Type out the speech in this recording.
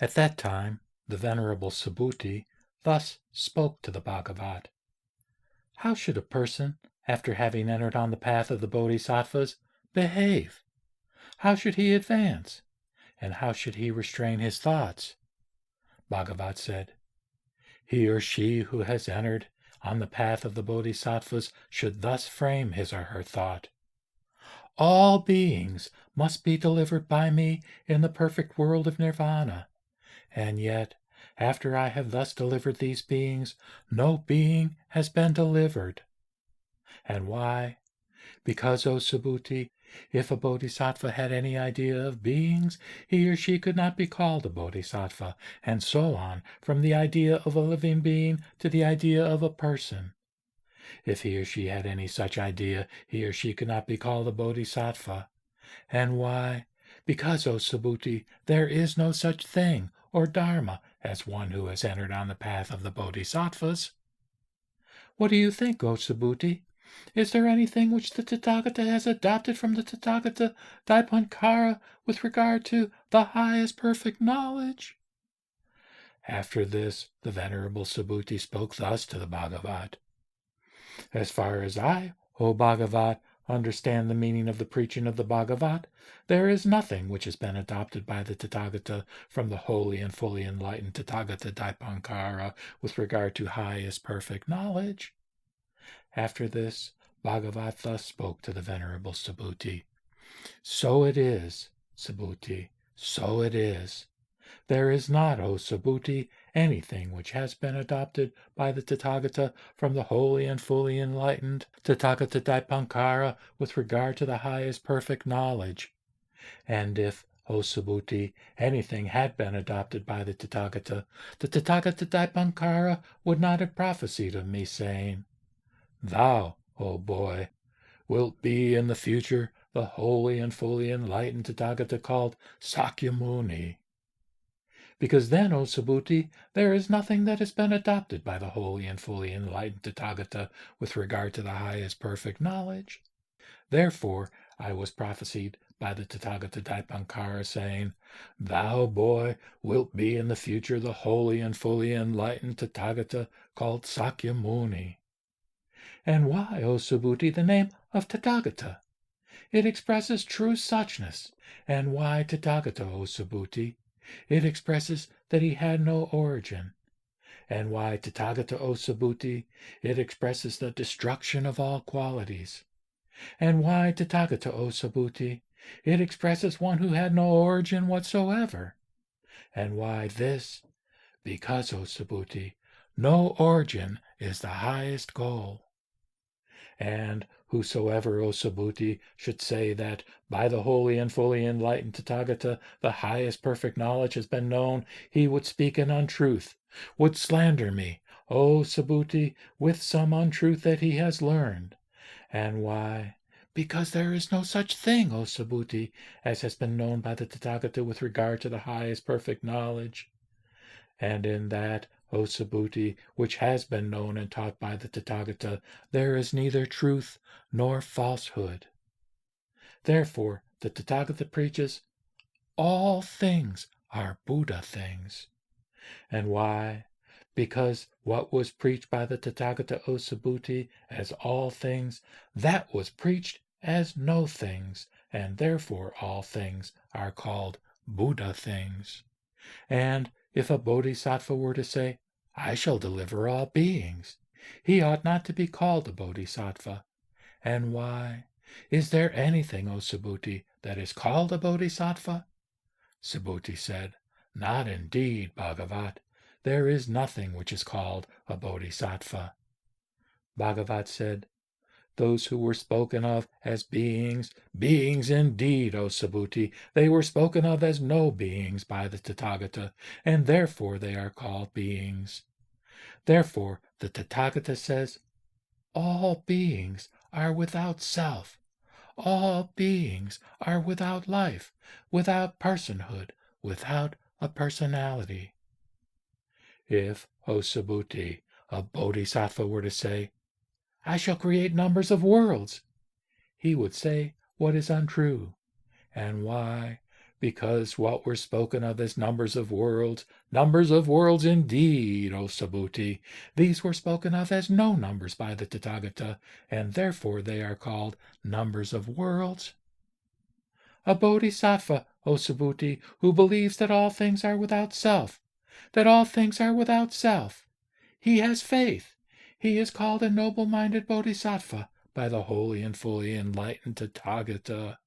At that time, the Venerable Subhuti thus spoke to the Bhagavat. How should a person, after having entered on the path of the Bodhisattvas, behave? How should he advance? And how should he restrain his thoughts? Bhagavat said, he or she who has entered on the path of the Bodhisattvas should thus frame his or her thought. All beings must be delivered by me in the perfect world of nirvana. And yet, after I have thus delivered these beings, no being has been delivered. And why? Because, O Subhuti, if a bodhisattva had any idea of beings, he or she could not be called a bodhisattva, and so on, from the idea of a living being to the idea of a person. If he or she had any such idea, he or she could not be called a bodhisattva. And why? Because, O Subhuti, there is no such thing, or dharma, as one who has entered on the path of the bodhisattvas. What do you think, O Subhuti? Is there anything which the Tathagata has adopted from the Tathagata Daipankara with regard to the highest perfect knowledge? After this, the Venerable Subhuti spoke thus to the Bhagavat. As far as I, O Bhagavat, understand the meaning of the preaching of the Bhagavat, there is nothing which has been adopted by the Tathagata from the holy and fully enlightened Tathagata Daipankara with regard to highest perfect knowledge. After this, Bhagavat thus spoke to the Venerable Subhuti. So it is, Subhuti, so it is. There is not, O Subhuti, anything which has been adopted by the Tathagata from the holy and fully enlightened Tathagata Daipankara with regard to the highest perfect knowledge. And if, O Subhuti, anything had been adopted by the Tathagata Daipankara would not have prophesied of me, saying, Thou, O boy, wilt be in the future the holy and fully enlightened Tathagata called Sakyamuni. Because then, O Subhuti, there is nothing that has been adopted by the holy and fully enlightened Tathagata with regard to the highest perfect knowledge. Therefore, I was prophesied by the Tathagata Daipankara, saying, Thou, boy, wilt be in the future the holy and fully enlightened Tathagata called Sakyamuni. And why, O Subhuti, the name of Tathagata? It expresses true suchness. And why Tathagata, O Subhuti? It expresses that he had no origin. And why Tathagata, O Subhuti? It expresses the destruction of all qualities. And why Tathagata, O Subhuti? It expresses one who had no origin whatsoever. And why this? Because, O Subhuti, no origin is the highest goal. And whosoever, O Subhuti, should say that by the holy and fully enlightened Tathagata the highest perfect knowledge has been known, he would speak an untruth, would slander me, O Subhuti, with some untruth that he has learned. And why? Because there is no such thing, O Subhuti, as has been known by the Tathagata with regard to the highest perfect knowledge. And in that, O Subhuti, which has been known and taught by the Tathagata, there is neither truth nor falsehood. Therefore, the Tathagata preaches, all things are Buddha things. And why? Because what was preached by the Tathagata, O Subhuti, as all things, that was preached as no things, and therefore all things are called Buddha things. And if a bodhisattva were to say, I shall deliver all beings, he ought not to be called a bodhisattva. And why? Is there anything, O Subhuti, that is called a bodhisattva? Subhuti said, Not indeed, Bhagavat. There is nothing which is called a bodhisattva. Bhagavat said, Those who were spoken of as beings, beings indeed, O Subhuti, they were spoken of as no beings by the Tathagata, and therefore they are called beings. Therefore the Tathagata says, all beings are without self. All beings are without life, without personhood, without a personality. If, O Subhuti, a bodhisattva were to say, I shall create numbers of worlds, he would say what is untrue. And why? because what were spoken of as numbers of worlds indeed, O Subhuti, these were spoken of as no numbers by the Tathagata, and therefore they are called numbers of worlds. A bodhisattva, O Subhuti, who believes that all things are without self, he has faith. He is called a noble-minded bodhisattva by the holy and fully enlightened Tathagata.